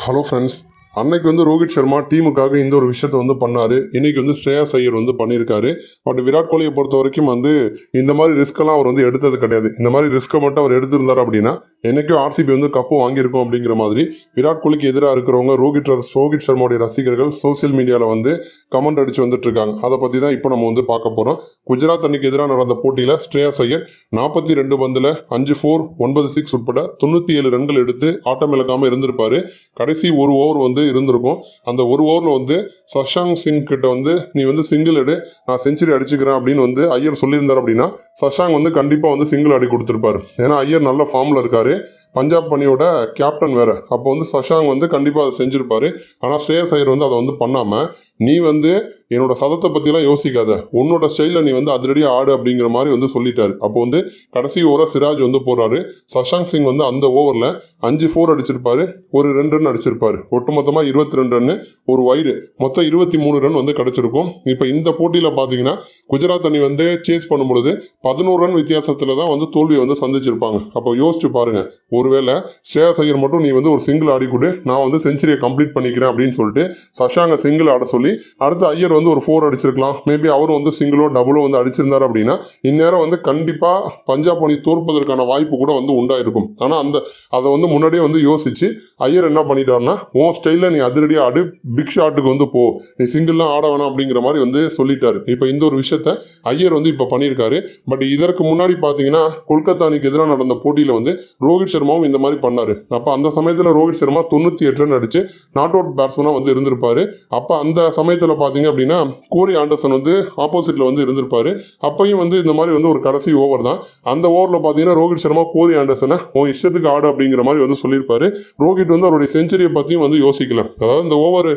Hello friends, அன்னைக்கு வந்து ரோஹித் சர்மா டீமுக்காக இந்த ஒரு விஷயத்த வந்து பண்ணார். இன்றைக்கி வந்து ஸ்ரேயாஸ் ஐயர் வந்து பண்ணியிருக்காரு. பட் விராட் கோலியை பொறுத்த வரைக்கும் வந்து இந்த மாதிரி ரிஸ்க்கெல்லாம் அவர் வந்து எடுத்தது கிடையாது. இந்த மாதிரி ரிஸ்க்கை மட்டும் அவர் எடுத்திருந்தார் அப்படின்னா என்றைக்கும் ஆர்சிபி வந்து கப்பு வாங்கியிருக்கோம் அப்படிங்கிற மாதிரி விராட் கோலிக்கு எதிராக இருக்கிறவங்க ரோஹித் சர்மாவுடைய ரசிகர்கள் சோசியல் மீடியாவில் வந்து கமெண்ட் அடித்து வந்துட்டு இருக்காங்க. அதை பற்றி தான் இப்போ நம்ம வந்து பார்க்க போகிறோம். குஜராத் அன்னைக்கு எதிராக நடந்த போட்டியில் ஸ்ரேயாஸ் ஐயர் 42 பந்தில் 5 4 9 6 உட்பட 97 ரன்கள் எடுத்து ஆட்டம் இழக்காமல் இருந்திருப்பார். கடைசி ஒரு ஓவர் வந்து இருந்திருக்கும். அந்த ஒரு ஓவரில் வந்து சஷாங்க் சிங் கிட்ட வந்து நீ வந்து சிங்கிள் எடு, நான் செஞ்சுரி அடிச்சுக்கிறேன் அப்படின்னு வந்து ஐயர் சொல்லியிருந்தார் அப்படின்னா சஷாங்க் வந்து கண்டிப்பாக வந்து சிங்கிள் அடி கொடுத்துருப்பாரு. ஏன்னா ஐயர் நல்ல ஃபார்மில் இருக்காரு, பஞ்சாப் அணியோட கேப்டன் வேறு. அப்போ வந்து சஷாங்க் வந்து கண்டிப்பாக அதை செஞ்சுருப்பாரு. ஆனால் ஸ்ரேயாஸ் ஐயர் வந்து அதை வந்து பண்ணாமல் நீ வந்து என்னோட சதத்தை பற்றிலாம் யோசிக்காத, உன்னோட ஸ்டைலில் நீ வந்து அதிரடியாக ஆடு அப்படிங்கிற மாதிரி வந்து சொல்லிட்டாரு. அப்போ வந்து கடைசி ஓவராக சிராஜ் வந்து போடுறாரு. சஷாங்க் சிங் வந்து அந்த ஓவரில் 5 4 அடிச்சிருப்பாரு, ஒரு 2 ரன் அடிச்சிருப்பாரு. ஒட்டுமொத்தமாக 22 ரன்னு, ஒரு வைடு, மொத்தம் 23 ரன் வந்து கிடச்சிருக்கும். இப்போ இந்த போட்டியில் பார்த்தீங்கன்னா குஜராத் அணி வந்து சேஸ் பண்ணும்பொழுது 11 ரன் வித்தியாசத்தில் தான் வந்து தோல்வியை வந்து சந்திச்சிருப்பாங்க. அப்போ யோசிச்சு பாருங்கள், ஒருவேளை ஸ்ரேயாஸ் ஐயர் மட்டும் நீ வந்து ஒரு சிங்கிள் ஆடி கொடு, நான் வந்து செஞ்சுரியை கம்ப்ளீட் பண்ணிக்கிறேன் அப்படின்னு சொல்லிட்டு சஷாங்க சிங்கிள் ஆட சொல்லி அடுத்து ஐயர் வந்து ஒரு 4 அடிச்சிருக்கலாம். மேபி அவரும் வந்து சிங்கிளோ டபுளோ வந்து அடிச்சிருந்தார் அப்படின்னா இந்நேரம் வந்து கண்டிப்பாக பஞ்சாப் அணி தோற்பதற்கான வாய்ப்பு கூட வந்து உண்டாயிருக்கும். ஆனால் அதை வந்து முன்னாடியே வந்து யோசிச்சு ஐயர் என்ன பண்ணிட்டாருன்னா, உன் ஸ்டைலில் நீ அதிரடியாக ஆடு, பிக் ஷாட்டுக்கு வந்து போ, நீ சிங்கிள்லாம் ஆட வேணாம் அப்படிங்கிற மாதிரி வந்து சொல்லிட்டாரு. இப்போ இந்த ஒரு விஷயத்த ஐயர் வந்து இப்போ பண்ணியிருக்காரு. பட் இதற்கு முன்னாடி பார்த்தீங்கன்னா கொல்கத்தா அணிக்கு எதிராக நடந்த போட்டியில் வந்து ரோஹித் சர்மாவும் இந்த மாதிரி பண்ணார். அப்போ அந்த சமயத்தில் ரோஹித் சர்மா 98 ரன் அடிச்சு நாட் அவுட் பேட்ஸ்மனாக வந்து இருந்திருப்பாரு. அப்போ அந்த சமயத்தில் பார்த்தீங்க அப்படின்னா கோரி ஆண்டர்சன் வந்து ஆப்போசிட்டில் வந்து இருந்திருப்பாரு. அப்பையும் வந்து இந்த மாதிரி வந்து ஒரு கடைசி ஓவர் தான். அந்த ஓவரில் பார்த்தீங்கன்னா ரோஹித் சர்மா கோரி ஆண்டர்சனை உன் இஷ்டத்துக்கு ஆடு அப்படிங்கிற மாதிரி வந்து சொல்லியிருப்பாரு. ரோஹித் வந்து அவருடைய செஞ்சுரியை பற்றியும் வந்து யோசிக்கல. அதாவது இந்த ஓவர்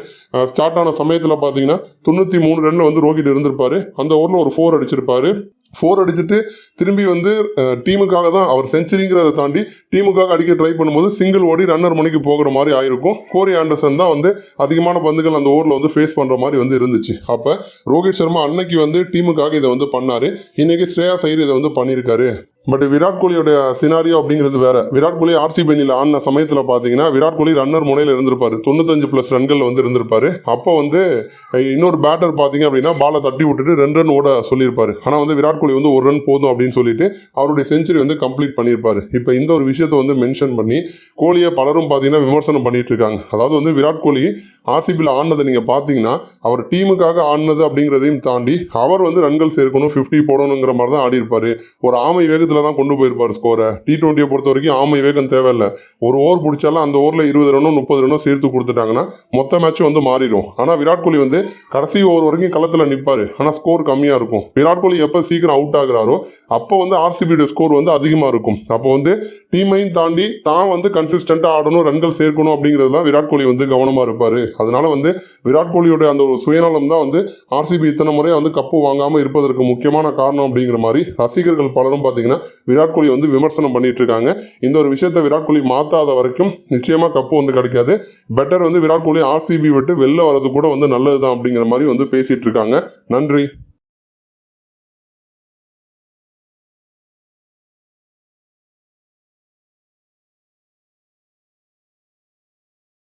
ஸ்டார்ட் ஆன சமயத்தில் பார்த்தீங்கன்னா 93 ரன்ல வந்து ரோஹித் இருந்திருப்பாரு. அந்த ஓவரில் ஒரு 4 அடிச்சிருப்பாரு. 4 அடிச்சுட்டு திரும்பி வந்து டீமுக்காக தான் அவர் செஞ்சுரிங்கிறத தாண்டி டீமுக்காக அடிக்க ட்ரை பண்ணும்போது சிங்கிள் ஓடி ரன்னர் மணிக்கு போகிற மாதிரி ஆயிருக்கும். கோரி ஆண்டர்சன் தான் வந்து அதிகமான பந்துகள் அந்த ஓவரில் வந்து ஃபேஸ் பண்ணுற மாதிரி வந்து இருந்துச்சு. அப்போ ரோஹித் சர்மா அன்னைக்கு வந்து டீமுக்காக இதை வந்து பண்ணார். இன்னைக்கு ஸ்ரேயாஸ் ஐயர் இதை வந்து பண்ணியிருக்காரு. பட் விராட் கோலியோட சினாரியோ அப்படிங்கிறது வேற. விராட் கோலி ஆர்சிபி அணியில் ஆடின சமயத்தில் பார்த்தீங்கன்னா விராட் கோலி ரன்னர் முனையில் இருந்திருப்பாரு, 95+ ரன்கள் வந்து இருந்திருப்பாரு. அப்போ வந்து இன்னொரு பேட்டர் பார்த்தீங்க அப்படின்னா பாலை தட்டி விட்டுட்டு 2 ரன் ஓட சொல்லியிருப்பாரு. ஆனால் வந்து விராட் கோலி வந்து 1 ரன் போதும் அப்படின்னு சொல்லிட்டு அவருடைய செஞ்சுரி வந்து கம்ப்ளீட் பண்ணியிருப்பாரு. இப்போ இந்த ஒரு விஷயத்தை வந்து மென்ஷன் பண்ணி கோலியை பலரும் பார்த்தீங்கன்னா விமர்சனம் பண்ணிட்டு இருக்காங்க. அதாவது வந்து விராட் கோலி ஆர்சிபியில் ஆடினதை நீங்கள் பார்த்தீங்கன்னா அவர் டீமுக்காக ஆடினது அப்படிங்கிறதையும் தாண்டி அவர் வந்து ரன்கள் சேர்க்கணும், 50 போடணுங்கிற மாதிரி தான் ஆடி இருப்பாரு. ஒரு ஆமை வேகத்தில் தான் கொண்டு போயிருப்பார் ஸ்கோரை. T20 பொறுத்த வரைக்கும் ஆமை வேகம் தேவையில்லை. ஒரு ஓவர் பிடிச்சாலும் அந்த ஓவரில் 20 ரன்னோ 30 ரன்னோ சேர்த்து கொடுத்துட்டாங்கன்னா மொத்த மேட்சும் வந்து மாறிடும். ஆனால் விராட் கோலி வந்து கடைசி ஓவர் வரைக்கும் களத்தில் நிற்பார். ஆனால் ஸ்கோர் கம்மியாக இருக்கும். விராட் கோலி எப்போ சீக்கிரம் அவுட் ஆகுறாரோ அப்போ வந்து ஆர்சிபியோட ஸ்கோர் வந்து அதிகமாக இருக்கும். அப்போ வந்து டீமையும் தாண்டி தான் வந்து கன்சிஸ்டண்ட்டாக ஆடணும், ரன்கள் சேர்க்கணும் அப்படிங்கிறதுலாம் விராட் கோலி வந்து கவனமாக இருப்பார். அதனால வந்து விராட் கோலியோட அந்த ஒரு சுயநலம் தான் வந்து ஆர்சிபி இத்தனை முறை வந்து கப்பு வாங்காமல் இருப்பதற்கு முக்கியமான காரணம் அப்படிங்கிற மாதிரி ரசிகர்கள் பலரும் பார்த்தீங்கன்னா விராட் கோலி வந்து விமர்சனம் பண்ணிட்டு இருக்காங்க. இந்த ஒரு விஷயத்தை விராட் கோலி மாற்றாத வரைக்கும் நிச்சயமா கப்பு வந்து கிடைக்காது. பெட்டர் வந்து விராட் கோலி ஆர்சிபி விட்டு வெளில வரது கூட வந்து நல்லதுதான் அப்படிங்கிற மாதிரி வந்து பேசிட்டு இருக்காங்க. நன்றி.